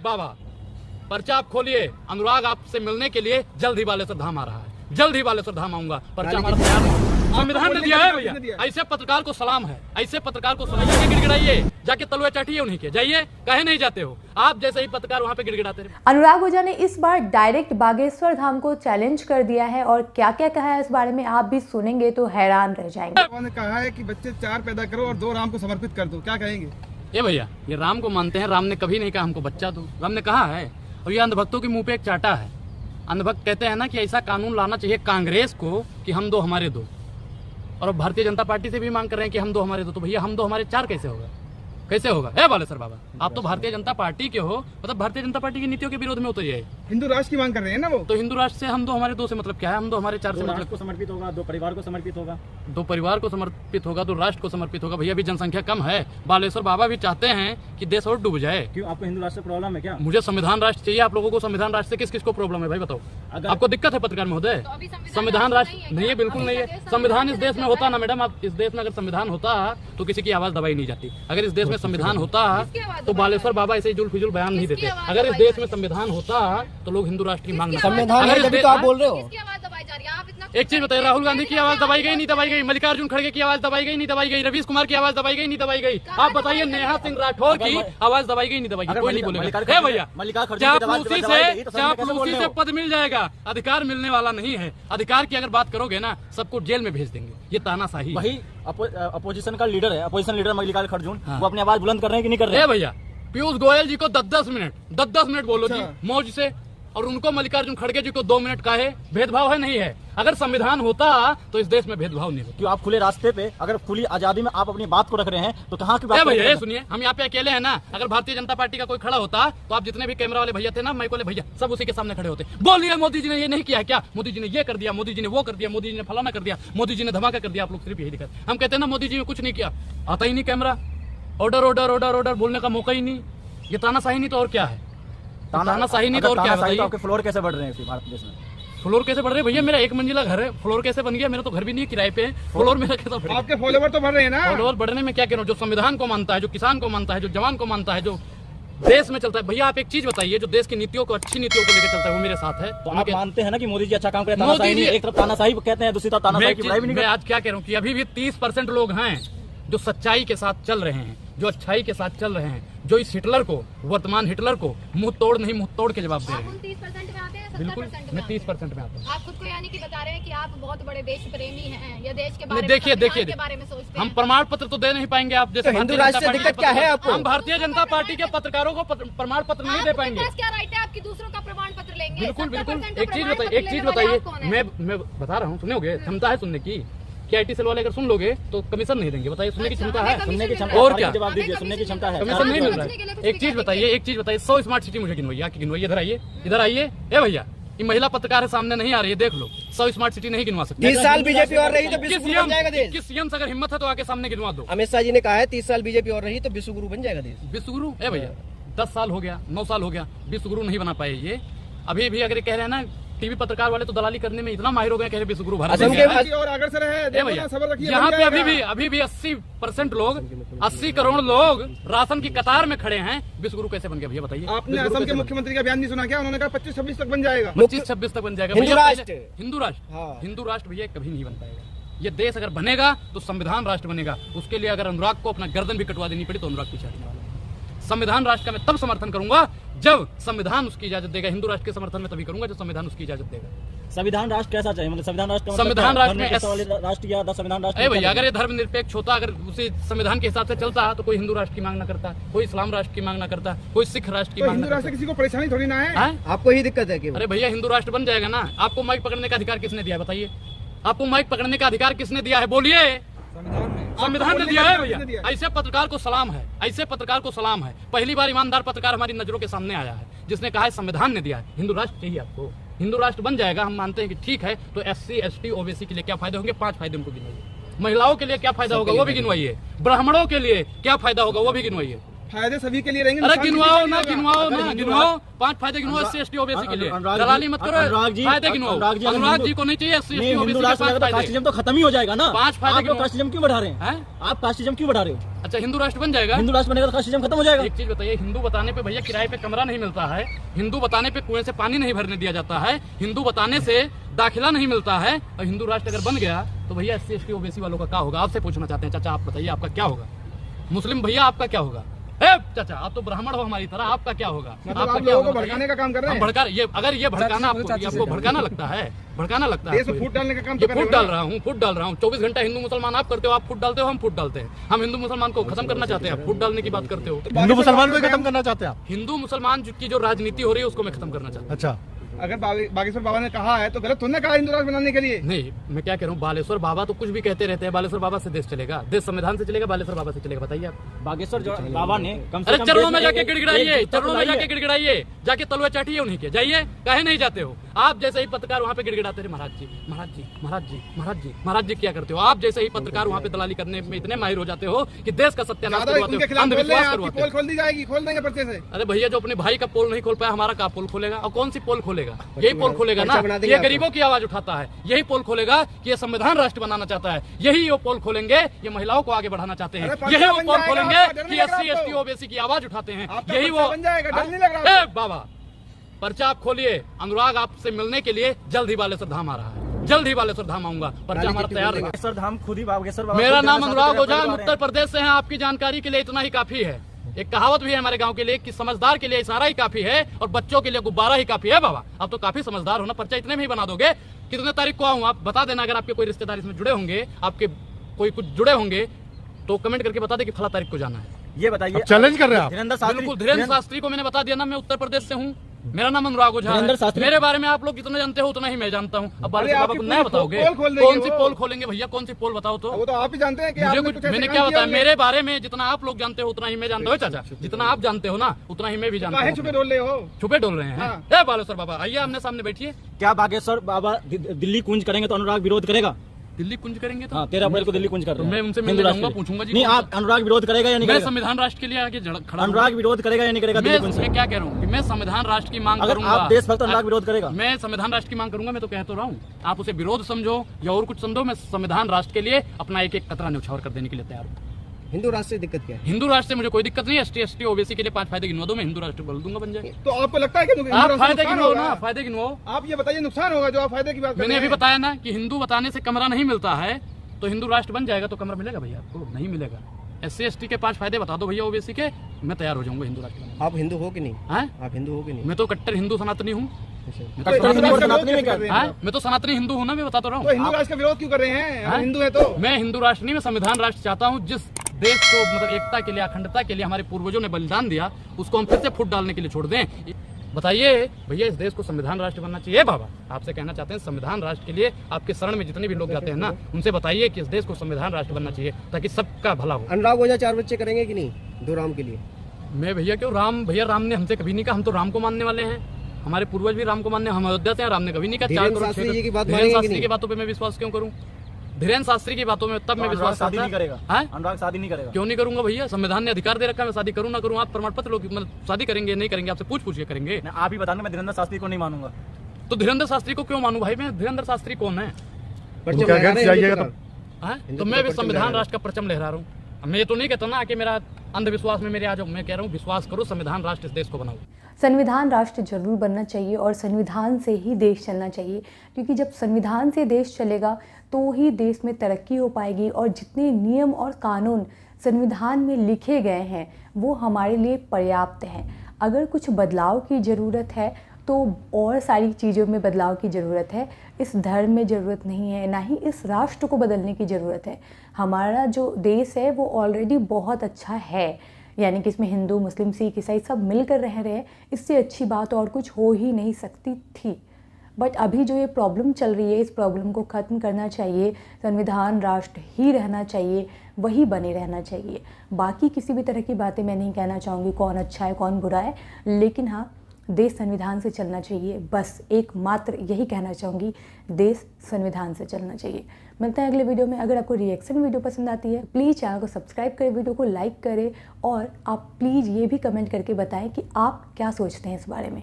बाबा, पर्चा आप खोलिए। अनुराग आपसे मिलने के लिए जल्द ही बालेश्वर धाम आ रहा है, जल्द ही बालेश्वर धाम आऊंगा। पर्चा हमारा तैयार है, संविधान ने दिया है भैया। ऐसे पत्रकार को सलाम है, ऐसे पत्रकार को सलाम। जाके गिड़गिड़ाइए, जाके तलुआ चाटिए उन्हीं के, जाइए, कहे नहीं जाते हो आप जैसे ही पत्रकार वहाँ पे गिड़गिड़ाते रहे। अनुराग ओझा ने इस बार डायरेक्ट बागेश्वर धाम को चैलेंज कर दिया है और क्या क्या कहा है इस बारे में आप भी सुनेंगे तो हैरान रह जाएंगे। उन्होंने कहा है कि बच्चे 4 पैदा करो और 2 राम को समर्पित कर दो, क्या कहेंगे? ये भैया, ये राम को मानते हैं, राम ने कभी नहीं कहा हमको बच्चा दो, राम ने कहा है। और ये अंधभक्तों के मुंह पे एक चाटा है। अंधभक्त कहते हैं ना कि ऐसा कानून लाना चाहिए कांग्रेस को कि हम 2 हमारे 2, और भारतीय जनता पार्टी से भी मांग कर रहे हैं कि हम 2 हमारे 2। तो भैया हम 2 हमारे 4 कैसे होगा, कैसे होगा? है बालेश्वर बाबा, आप तो भारतीय जनता पार्टी के हो, मतलब भारतीय जनता पार्टी की नीतियों के विरोध में उतरिए। हिंदू राष्ट्र की मांग कर रहे हैं ना वो। तो हिंदू राष्ट्र से हम 2 हमारे 2 से मतलब क्या है? हम 2 हमारे 4 से मतलब को समर्पित होगा, 2 परिवार को समर्पित होगा, 2 परिवार को समर्पित होगा, 2 राष्ट्र को समर्पित होगा। भैया अभी जनसंख्या कम है, बालेश्वर बाबा भी चाहते हैं कि देश और डूब जाए। क्यों आपको हिंदू राष्ट्र प्रॉब्लम है क्या? मुझे संविधान राष्ट्र चाहिए। आप लोगों को संविधान राष्ट्र से किस किस को प्रॉब्लम है भाई बताओ? आपको दिक्कत है पत्रकार महोदय? संविधान राष्ट्र नहीं है, बिल्कुल नहीं है। संविधान इस देश में होता ना मैडम, आप इस देश में अगर संविधान होता तो किसी की आवाज दबाई नहीं जाती। अगर इस देश में संविधान होता तो बालेश्वर बाबा ऐसे जुल फिजुल बयान नहीं देते। अगर इस देश में संविधान होता तो लोग हिंदू राष्ट्र की मांग नहीं। संविधान है तभी तो आप बोल रहे हो। एक चीज बताइए, राहुल गांधी की आवाज दबाई गई नहीं दबाई गई? मल्लिकार्जुन खड़गे की आवाज दबाई गई नहीं दबाई गई? रवीश कुमार की आवाज दबाई गई नहीं दबाई गई? आप बताइए, नेहा सिंह राठौर की आवाज दबाई गई नहीं दबाई गई? कोई नहीं बोलेगा। है भैया, चापलूसी से पद मिल जाएगा, अधिकार मिलने वाला नहीं है। अधिकार की अगर बात करोगे ना, सबको जेल में भेज देंगे। ये तानाशाही। वही अपोजिशन का लीडर है, अपोजिशन लीडर मल्लिकार्जुन खड़गे, वो अपनी आवाज बुलंद कर रहे हैं कि नहीं कर रहे हैं? भैया, पीयूष गोयल जी को 10-10 मिनट बोलो जी मौज से, और उनको मल्लिकार्जुन खड़गे जी को 2 मिनट का है। भेदभाव है नहीं है? अगर संविधान होता तो इस देश में भेदभाव नहीं होता। क्यों आप खुले रास्ते पे, अगर खुली आजादी में आप अपनी बात को रख रहे हैं तो कहाँ की बात? भैया सुनिए, हम यहाँ पे अकेले हैं ना। अगर भारतीय जनता पार्टी का कोई खड़ा होता तो आप जितने भी कैमरा वाले भैया थे ना, माइक वाले भैया, सब उसी के सामने खड़े होते। बोलिए मोदी जी ने ये नहीं किया है क्या? मोदी जी ने ये कर दिया, मोदी जी ने वो कर दिया, मोदी जी ने फलाना कर दिया, मोदी जी ने धमाका कर दिया। आप लोग सिर्फ यही दिखाते। हम कहते हैं ना मोदी जी ने कुछ नहीं किया, आता ही नहीं camera, order order order order बोलने का मौका ही नहीं। ये तानाशाही नहीं तो और क्या है? तानाशाही नहीं तो और क्या है? आपके फ्लोर कैसे बढ़ रहे हैं भारत देश में? फ्लोर कैसे बढ़ रहे हैं भैया? मेरा 1 मंजिला घर है, फ्लोर कैसे बन गया? मेरा तो घर भी नहीं, किराए पे है। फ्लोर मेरा कैसा बढ़? आपके फॉलोवर तो बढ़ रहे हैं ना। फॉलोवर बढ़ने में क्या कह रहा हूँ? जो संविधान को मानता है, जो किसान को मानता है, जो जवान को मानता है, जो देश में चलता है। भैया आप एक चीज बताइए, जो देश की नीतियों को, अच्छी नीतियों को लेकर चलता है, वो मेरे साथ है। तो आप मानते हैं ना कि मोदी जी अच्छा काम करते हैं? मोदी जी एक तरफ तानाशाही कहते हैं, दूसरी तरफ तानाशाही की बुराई भी नहीं। मैं आज क्या कह रहा हूँ कि अभी भी 30% लोग हैं जो सच्चाई के साथ चल रहे हैं, जो अच्छाई के साथ चल रहे हैं, जो इस हिटलर को, वर्तमान हिटलर को मुंह तोड़ नहीं मुंह तोड़ के जवाब दे रहे हैं। 30% में आते हैं? बिल्कुल, मैं 30% में आता हूँ। आप खुद को यानी कि बता रहे हैं कि आप बहुत बड़े देश प्रेमी हैं, या देश के बारे में, देखिए के बारे में सोचते हैं। हम प्रमाण पत्र तो दे नहीं पाएंगे आप जैसे। हिंदू राष्ट्र से दिक्कत क्या है आपको? हम भारतीय जनता पार्टी के पत्रकारों को प्रमाण पत्र नहीं दे पाएंगे। क्या राइट है आपकी दूसरों का प्रमाण पत्र लेंगे? बिल्कुल बिल्कुल। एक चीज बताइए, मैं बता रहा हूँ, सुनोगे? क्षमता है सुनने की? कि IT सेल वाले अगर सुन लोगे तो कमीशन नहीं देंगे? बताइए, सुनने की क्षमता है? सुनने की क्षमता और क्या जवाब दीजिए, सुनने की क्षमता है? कमीशन नहीं मिल रहा है। एक चीज बताइए, 100 स्मार्ट सिटी मुझे गिनवाइए, आके गिनवाइए। इधर आइए। ए भैया, ये महिला पत्रकार है, सामने नहीं आ रही है, देख लो। 100 स्मार्ट सिटी नहीं गिनवा सकते। 30 साल बीजेपी और रही तो विश्वगुरु बन जाएगा देश। किस सीएम से अगर हिम्मत है तो आके सामने गिनवा दो। अमित शाह जी ने कहा है 30 साल बीजेपी और रही तो विश्वगुरु बन जाएगा देश। विश्वगुरु? ए भैया, 10 साल हो गया, 9 साल हो गया, विश्वगुरु नहीं बना पाए ये। अभी भी अगर कह रहे हैं ना, टीवी पत्रकार वाले तो दलाली करने में इतना माहिर हो गए, कह रहे विश्वगुरु भारत और अग्रसर है। यहाँ पे अभी भी 80% लोग, 80 करोड़ लोग राशन की कतार में खड़े हैं। विश्वगुरु कैसे बन गया भैया बताइए? आपने असम के मुख्यमंत्री का बयान नहीं सुना क्या? उन्होंने कहा 25-26 तक बन जाएगा। 25-26 तक बन जाएगा। हिंदू राष्ट्र, हिंदू राष्ट्र भैया कभी नहीं बन पाएगा। ये देश अगर बनेगा तो संविधान राष्ट्र बनेगा। उसके लिए अगर अनुराग को अपना गर्दन भी कटवा देनी पड़ी तो अनुराग पीछे हटने वाला है। संविधान राष्ट्र का मैं तब समर्थन करूंगा जब संविधान उसकी इजाजत देगा। हिंदू राष्ट्र के समर्थन में तभी करूंगा जब संविधान उसकी इजाजत देगा। संविधान राष्ट्र कैसा चाहिए? मतलब संविधान राष्ट्र में राष्ट्र या संविधान राष्ट्र? भैया, अगर ये धर्मनिरपेक्ष होता, अगर उसी संविधान के हिसाब से चलता तो कोई हिंदू राष्ट्र की मांग ना करता, कोई इस्लाम राष्ट्र की मांग ना करता, कोई सिख राष्ट्र की मांग ना करता। किसी को परेशानी थोड़ी ना है। आपको ही दिक्कत है? अरे भैया, हिंदू राष्ट्र बन जाएगा ना। आपको माइक पकड़ने का अधिकार किसने दिया है बताइए? आपको माइक पकड़ने का अधिकार किसने दिया है? बोलिए। संविधान ने दिया है भैया। ऐसे पत्रकार को सलाम है, ऐसे पत्रकार को सलाम है। पहली बार ईमानदार पत्रकार हमारी नजरों के सामने आया है जिसने कहा है संविधान ने दिया है। हिंदू राष्ट्र चाहिए आपको, हिंदू राष्ट्र बन जाएगा, हम मानते हैं कि ठीक है। तो SC ST OBC के लिए क्या फायदे होंगे? 5 फायदे उनको गिनवाइए। महिलाओं के लिए क्या फायदा होगा वो भी गिनवाइए। ब्राह्मणों के लिए क्या फायदा होगा वो भी गिनवाइए। फायदे सभी के लिए रहेंगे। अरे नुकसान गिनवाओ किसी ना, के लिए गिनवाओ होगा। ना, गिनवाओ 5 फायदे गिनवाओ SC ST OBC के लिए। अनुराग जी- दलाली मत करो, अनुराग जी- फायदे गिनवाओ। अनुराग जी, अनुराग जी को नहीं चाहिए SC ST नहीं, OBC हिंदू के राष्ट्र 5 बनेगा तो फायदे। कास्टिज्म तो खत्म ही हो जाएगा ना। 5 फायदे आप लोग क्यों? कास्टिज्म क्यों बढ़ा रहे हैं? हैं? आप कास्टिज्म क्यों बढ़ा रहे हो? अच्छा हिंदू राष्ट्र बन जाएगा। हिंदू राष्ट्र बनेगा तो कास्टिज्म खत्म हो जाएगा। एक चीज बताइए, हिंदू बताने पे भैया किराए पे कमरा नहीं मिलता है, हिंदू बताने पे कुएं से पानी नहीं भरने दिया जाता है, हिंदू बताने से दाखिला नहीं मिलता है, और हिंदू राष्ट्र अगर बन गया तो भैया SC ST OBC वालों का क्या होगा? आपसे पूछना चाहते हैं चाचा, आप बताइए आपका क्या होगा? मुस्लिम भैया आपका क्या होगा? चाचा आप तो ब्राह्मण हो हमारी तरह, आपका क्या होगा? मतलब आपका आप क्या लोगों होगा को भड़काने का काम कर रहे हम हैं। भड़का ये अगर ये भड़काना आपको भड़काना लगता है, भड़काना लगता है देश में आपको ये? फूट डालने का काम ये तो कर रहे फूट हो डाल ना। रहा हूँ, फूट डाल रहा हूँ। 24 घंटा हिंदू मुसलमान आप करते हो, आप फूट डालते हो, हम फूट डालते हैं। हम हिंदू मुसलमान को खत्म करना चाहते हैं, आप फूट डालने की बात करते हो। हिंदू मुसलमान को ही खत्म करना चाहते हैं आप? हिंदू मुसलमान की जो राजनीति हो रही है उसको मैं खत्म करना चाहता हूँ। अच्छा, अगर बागेश्वर बाबा ने कहा है तो गलत थोड़ा कहा हिंदू राष्ट्र बनाने के लिए। नहीं, मैं क्या कह रहा हूँ, बालेश्वर बाबा तो कुछ भी कहते रहते हैं। बालेश्वर बाबा से देश चलेगा? देश संविधान से चलेगा, बालेश्वर बाबा से चलेगा? बताइए आप। बागेश्वर जो बाबा ने कम से अरे कम चरणों में देश जाके एक- गिड़गिड़ाइए, एक चरणों में लाइए। जाके गिड़गिड़ाइए, जाके तलवा चाटिए उन्हीं के। जाइए, काहे नहीं जाते हो? आप जैसे ही पत्रकार वहाँ पे गिड़गिड़ाते रहे, महाराज जी महाराज जी महाराज जी महाराज जी महाराज जी क्या करते हो? आप जैसे ही पत्रकार वहाँ पे दलाली करने में इतने माहिर हो जाते हो कि देश का सत्यानाश ज्यादा करवाते उनके हो, खिलाफ बोल रहे हैं, अंधविश्वास आपकी करवाते पोल हो। खोल दी जाएगी, खोल देंगे पर्चे से। अरे भैया जो अपने भाई का पोल नहीं खोल पाया, हमारा का पोल खोलेगा? और कौन सी पोल खोलेगा? यही पोल खोलेगा ना, बना देंगे ये आपको। गरीबों की आवाज उठाता है। यही पोल खोलेगा कि ये संविधान राष्ट्र बनाना चाहता है। यही वो पोल खोलेंगे, ये महिलाओं को आगे बढ़ाना चाहते हैं। अरे पर्चा यही वो बन पोल जाएगा, खोलेंगे आपका डर कि नहीं लग रहा SC ST आपको? OBC की आवाज उठाते हैं। आपका यही पर्चा वो बन जाएगा, डर नहीं लग रहा आपको? बाबा पर्चा आप खोलिए। अनुराग आपसे मिलने के लिए जल्द ही बालेश्वर धाम आ रहा है, जल्द ही बालेश्वर धाम आऊंगा। पर्चा हमारा तैयार है। बागेश्वर धाम खुद ही बागेश्वर बाबा मेरा खुद नाम जाना अनुराग चाहते ओझा, हैं, हम परिवार उत्तर प्रदेश से हैं। आपकी जानकारी के लिए इतना ही काफी है। एक कहावत भी है हमारे गांव के लिए कि समझदार के लिए इशारा ही काफी है और बच्चों के लिए गुब्बारा ही काफी है। बाबा आप तो काफी समझदार हो ना, पर्चा इतने में ही बना दोगे। कितने तारीख को आऊं आप बता देना। अगर आपके कोई रिश्तेदार इसमें जुड़े होंगे, आपके कोई कुछ जुड़े होंगे तो कमेंट करके बता दे कि फला तारीख को जाना है। ये बताइए चैलेंज कर रहे हैं आप? धीरेन्द्र शास्त्री बिल्कुल, धीरेन्द्र शास्त्री को मैंने बता दिया ना, मैं उत्तर प्रदेश से हूँ। मेरा नाम अनुराग ओझा धीरेन्द्र है। शास्त्री- मेरे बारे में आप लोग जितना जानते हो उतना ही मैं जानता हूँ। अब बालेश्वर बाबा आपकी को नया पूरी बताओगे? पोल खोल देंगे कौन सी वो। पोल खोलेंगे भैया? कौन सी पोल बताओ तो? वो तो आप ही जानते हैं कि मुझे आपने कुछ कुछ ऐसे मैंने काम क्या किए बताया? होंगे। मेरे बारे में जितना आप लोग जानते हो उतना ही मैं जानता हूँ चाचा। जितना आप जानते हो ना उतना ही मैं भी जानता काहे हूँ। छुपे डोल रहे हो? छुपे डोल रहे हैं? हाँ। ए बालेश्वर बाबा आइए, आमने सामने बैठिए। क्या बागेश्वर बाबा दिल्ली कुंज करेंगे तो अनुराग विरोध करेगा? दिल्ली कुंज करेंगे तो? हाँ 13 अप्रैल को दिल्ली कुंज कर रहे तो हैं। मैं उनसे हिंदू मिलने राष्ट्र जाऊंगा, के लिए। पूछूंगा जी नहीं, कौन आप अनुराग विरोध करेगा या नहीं मैं करेगा? संविधान राष्ट्र के लिए आगे खड़ा हूं। अनुराग विरोध करेगा या नहीं करेगा दिल्ली कुंज से? मैं क्या कह रहा हूँ कि मैं संविधान राष्ट्र की मांग अगर करूंगा। आप देशभक्त अनुराग विरोध करेगा? मैं संविधान राष्ट्र की मांग करूंगा। मैं तो कह तो रहा हूँ, आप उसे विरोध समझो या और कुछ समझो, मैं संविधान राष्ट्र के लिए अपना एक एक कतरा न्यौछावर कर देने के लिए तैयार हूँ। हिंदू राष्ट्र से दिक्कत क्या है? हिंदू राष्ट्र से मुझे कोई दिक्कत नहीं है। ST ST OBC के लिए 5 फायदे गिनवा दो, मैं हिंदू राष्ट्र बोल दूंगा, बन जाए। तो आपको लगता है कि हिंदू आप राष्ट्र फायदे नुकसान गिनवाओ होगा? ना, फायदे गिनवाओ। आप ये बताइए नुकसान होगा जो आप फायदे की बात कर मैंने रहे अभी हैं। बताया ना कि हिंदू बताने से कमरा नहीं मिलता है, तो हिंदू राष्ट्र बन जाएगा तो कमरा मिलेगा भैया? आपको नहीं मिलेगा। SC ST के 5 फायदे बता दो भैया OBC के, मैं तैयार हो जाऊंगा हिंदू राष्ट्र बनाने। आप हिंदू हो कि नहीं? हैं? आप हिंदू हो कि नहीं? मैं तो कट्टर हिंदू सनातनी हूँ। मैं तो तो सनातनी हिंदू हूँ। राष्ट्र का सनातनी में विरोध क्या? क्यों कर रहे हैं? हाँ, मैं तो सनातनी हिंदू हूँ ना, मैं बताता रहा तो हूँ। हिंदू राष्ट्र का विरोध क्यों कर रहे हैं? हाँ? हिंदू है तो मैं हिंदू राष्ट्र नहीं, मैं संविधान राष्ट्र चाहता हूँ। जिस देश को मतलब एकता के लिए, अखंडता के लिए हमारे पूर्वजों ने बलिदान दिया, उसको हम फिर से फूट डालने के लिए छोड़ दें? बताइए भैया, इस देश को संविधान राष्ट्र बनना चाहिए। बाबा आपसे कहना चाहते हैं, संविधान राष्ट्र के लिए आपके शरण में जितने भी लोग जाते हैं ना, उनसे बताइए कि इस देश को संविधान राष्ट्र बनना चाहिए ताकि सबका भला हो। अनुराग ओझा 4 बच्चे करेंगे कि नहीं 2 राम के लिए? मैं भैया क्यों? राम ने हमसे कभी नहीं कहा, हम तो राम को मानने वाले हैं। हमारे पूर्वज भी राम को मानने, हम अयोध्या से हैं, राम ने कभी नहीं कहा 4 धीरेन्द्र करोड़ शास्त्री जी की बात धीरेन्द्र मानेंगे कि शास्त्री नहीं? की बातों पे मैं विश्वास क्यों करूं? धीरेन्द्र शास्त्री की बातों में तब मैं अनुराग विश्वास शादी करता। नहीं करेगा? हैं? अनुराग शादी नहीं करेगा? क्यों नहीं करूंगा भैया? संविधान ने अधिकार दे रखा है, मैं शादी करूं ना करूं। आप प्रमाण पत्र लोग मतलब शादी करेंगे नहीं करेंगे आपसे पूछ के करेंगे। नहीं, आप ही बताना, मैं धीरेन्द्र शास्त्री को नहीं मानूंगा। तो धीरेन्द्र शास्त्री को क्यों मानूं भाई? मैं धीरेन्द्र शास्त्री कौन है? परचम उनके लहरा अगेंस्ट रहे हैं जाइएगा हिंदू तो? हैं? तो मैं भी संविधान राष्ट्र का परचम लहरा रहा हूँ। मैं ये तो नहीं कहता ना कि मेरा अंधविश्वास में मेरे आ जाओ। मैं कह रहा हूँ विश्वास करो, संविधान राष्ट्र इस देश को बनाओ। संविधान राष्ट्र जरूर बनना चाहिए और संविधान से ही देश चलना चाहिए, क्योंकि जब संविधान से देश चलेगा तो ही देश में तरक्की हो पाएगी। और जितने नियम और कानून संविधान में लिखे गए हैं वो हमारे लिए पर्याप्त हैं। अगर कुछ बदलाव की ज़रूरत है तो और सारी चीज़ों में बदलाव की ज़रूरत है। इस धर्म में ज़रूरत नहीं है, ना ही इस राष्ट्र को बदलने की ज़रूरत है। हमारा जो देश है वो ऑलरेडी बहुत अच्छा है, यानी कि इसमें हिंदू, मुस्लिम, सिख, ईसाई सब मिलकर रह रहे हैं। इससे अच्छी बात और कुछ हो ही नहीं सकती थी। बट अभी जो ये प्रॉब्लम चल रही है, इस प्रॉब्लम को ख़त्म करना चाहिए। संविधान राष्ट्र ही रहना चाहिए, वही बने रहना चाहिए। बाकी किसी भी तरह की बातें मैं नहीं कहना चाहूँगी कौन अच्छा है कौन बुरा है, लेकिन हाँ, देश संविधान से चलना चाहिए। बस एकमात्र यही कहना चाहूँगी, देश संविधान से चलना चाहिए। मिलते हैं अगले वीडियो में। अगर आपको रिएक्शन वीडियो पसंद आती है प्लीज़ चैनल को सब्सक्राइब करें, वीडियो को लाइक करें और आप प्लीज़ ये भी कमेंट करके बताएं कि आप क्या सोचते हैं इस बारे में।